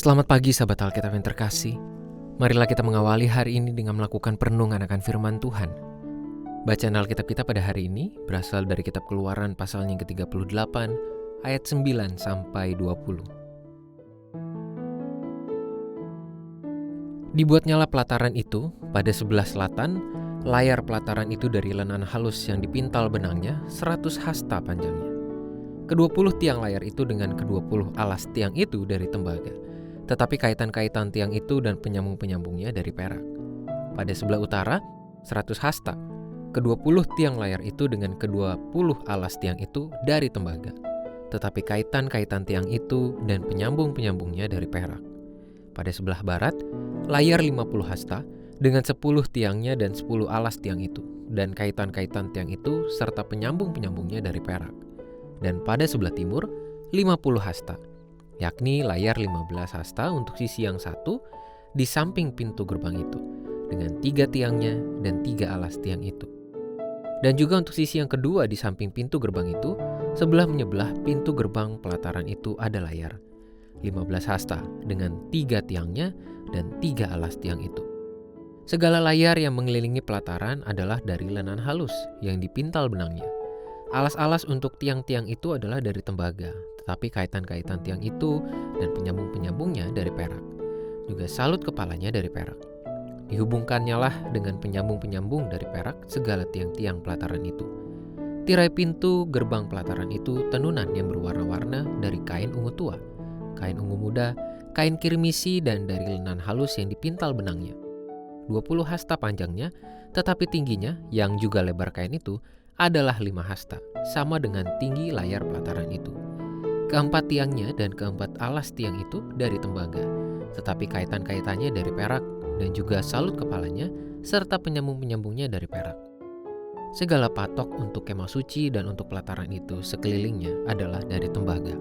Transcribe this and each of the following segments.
Selamat pagi sahabat Alkitab yang terkasih. Marilah kita mengawali hari ini dengan melakukan perenungan akan firman Tuhan. Bacaan Alkitab kita pada hari ini berasal dari kitab Keluaran pasal yang ke-38 ayat 9 sampai 20. Dibuatnyalah pelataran itu pada sebelah selatan, layar pelataran itu dari lenan halus yang dipintal benangnya 100 hasta panjangnya. Ke-20 tiang layar itu dengan ke-20 alas tiang itu dari tembaga, tetapi kaitan-kaitan tiang itu dan penyambung-penyambungnya dari perak. Pada sebelah utara 100 hasta, ke-20 tiang layar itu dengan ke-20 alas tiang itu dari tembaga, tetapi kaitan-kaitan tiang itu dan penyambung-penyambungnya dari perak. Pada sebelah barat, layar 50 hasta dengan 10 tiangnya dan 10 alas tiang itu, dan kaitan-kaitan tiang itu serta penyambung-penyambungnya dari perak. Dan pada sebelah timur, 50 hasta, yakni layar 15 hasta untuk sisi yang satu di samping pintu gerbang itu, dengan 3 tiangnya dan 3 alas tiang itu. Dan juga untuk sisi yang kedua di samping pintu gerbang itu, sebelah menyebelah pintu gerbang pelataran itu ada layar 15 hasta dengan 3 tiangnya dan 3 alas tiang itu. Segala layar yang mengelilingi pelataran adalah dari lenan halus yang dipintal benangnya. Alas-alas untuk tiang-tiang itu adalah dari tembaga, tetapi kaitan-kaitan tiang itu dan penyambung-penyambungnya dari perak. Juga salut kepalanya dari perak. Dihubungkannya lah dengan penyambung-penyambung dari perak segala tiang-tiang pelataran itu. Tirai pintu gerbang pelataran itu tenunan yang berwarna-warna dari kain ungu tua, kain ungu muda, kain kirmisi, dan dari lenan halus yang dipintal benangnya. 20 hasta panjangnya, tetapi tingginya yang juga lebar kain itu adalah 5 hasta, sama dengan tinggi layar pelataran itu. Keempat tiangnya dan keempat alas tiang itu dari tembaga, tetapi kaitan-kaitannya dari perak, dan juga salut kepalanya serta penyambung-penyambungnya dari perak. Segala patok untuk kemah suci dan untuk pelataran itu sekelilingnya adalah dari tembaga.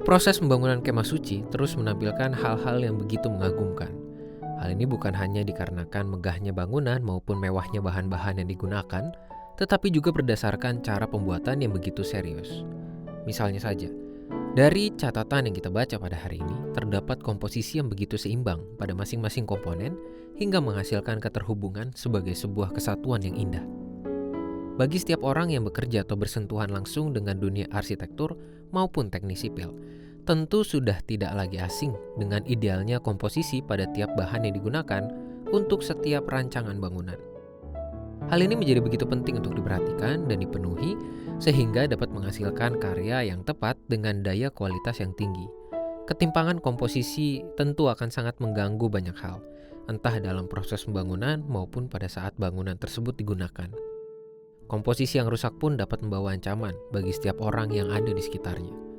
Proses pembangunan kemah suci terus menampilkan hal-hal yang begitu mengagumkan. Hal ini bukan hanya dikarenakan megahnya bangunan maupun mewahnya bahan-bahan yang digunakan, tetapi juga berdasarkan cara pembuatan yang begitu serius. Misalnya saja, dari catatan yang kita baca pada hari ini, terdapat komposisi yang begitu seimbang pada masing-masing komponen hingga menghasilkan keterhubungan sebagai sebuah kesatuan yang indah. Bagi setiap orang yang bekerja atau bersentuhan langsung dengan dunia arsitektur maupun teknik sipil, tentu sudah tidak lagi asing dengan idealnya komposisi pada tiap bahan yang digunakan untuk setiap rancangan bangunan. Hal ini menjadi begitu penting untuk diperhatikan dan dipenuhi sehingga dapat menghasilkan karya yang tepat dengan daya kualitas yang tinggi. Ketimpangan komposisi tentu akan sangat mengganggu banyak hal, entah dalam proses pembangunan maupun pada saat bangunan tersebut digunakan. Komposisi yang rusak pun dapat membawa ancaman bagi setiap orang yang ada di sekitarnya.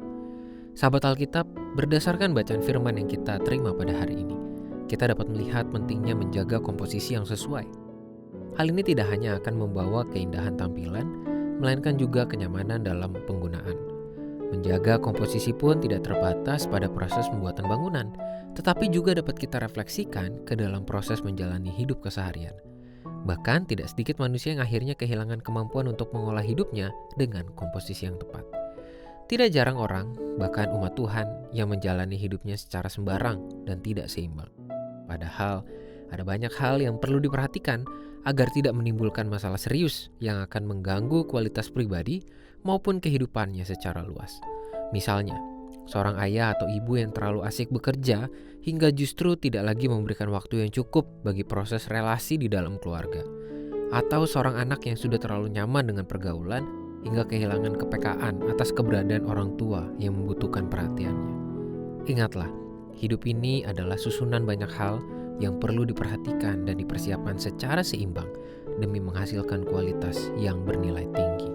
Sahabat Alkitab, berdasarkan bacaan firman yang kita terima pada hari ini, kita dapat melihat pentingnya menjaga komposisi yang sesuai. Hal ini tidak hanya akan membawa keindahan tampilan, melainkan juga kenyamanan dalam penggunaan. Menjaga komposisi pun tidak terbatas pada proses pembuatan bangunan, tetapi juga dapat kita refleksikan ke dalam proses menjalani hidup keseharian. Bahkan tidak sedikit manusia yang akhirnya kehilangan kemampuan untuk mengolah hidupnya dengan komposisi yang tepat. Tidak jarang orang, bahkan umat Tuhan, yang menjalani hidupnya secara sembarang dan tidak seimbang. Padahal, ada banyak hal yang perlu diperhatikan agar tidak menimbulkan masalah serius yang akan mengganggu kualitas pribadi maupun kehidupannya secara luas. Misalnya, seorang ayah atau ibu yang terlalu asik bekerja hingga justru tidak lagi memberikan waktu yang cukup bagi proses relasi di dalam keluarga. Atau seorang anak yang sudah terlalu nyaman dengan pergaulan hingga kehilangan kepekaan atas keberadaan orang tua yang membutuhkan perhatiannya. Ingatlah, hidup ini adalah susunan banyak hal yang perlu diperhatikan dan dipersiapkan secara seimbang demi menghasilkan kualitas yang bernilai tinggi.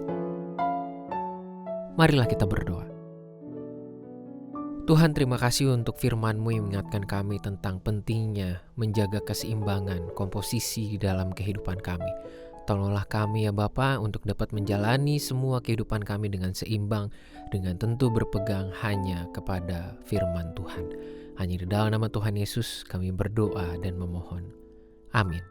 Marilah kita berdoa. Tuhan, terima kasih untuk firman-Mu yang mengingatkan kami tentang pentingnya menjaga keseimbangan komposisi di dalam kehidupan kami. Tolonglah kami ya Bapa untuk dapat menjalani semua kehidupan kami dengan seimbang, dengan tentu berpegang hanya kepada firman Tuhan. Hanya di dalam nama Tuhan Yesus kami berdoa dan memohon. Amin.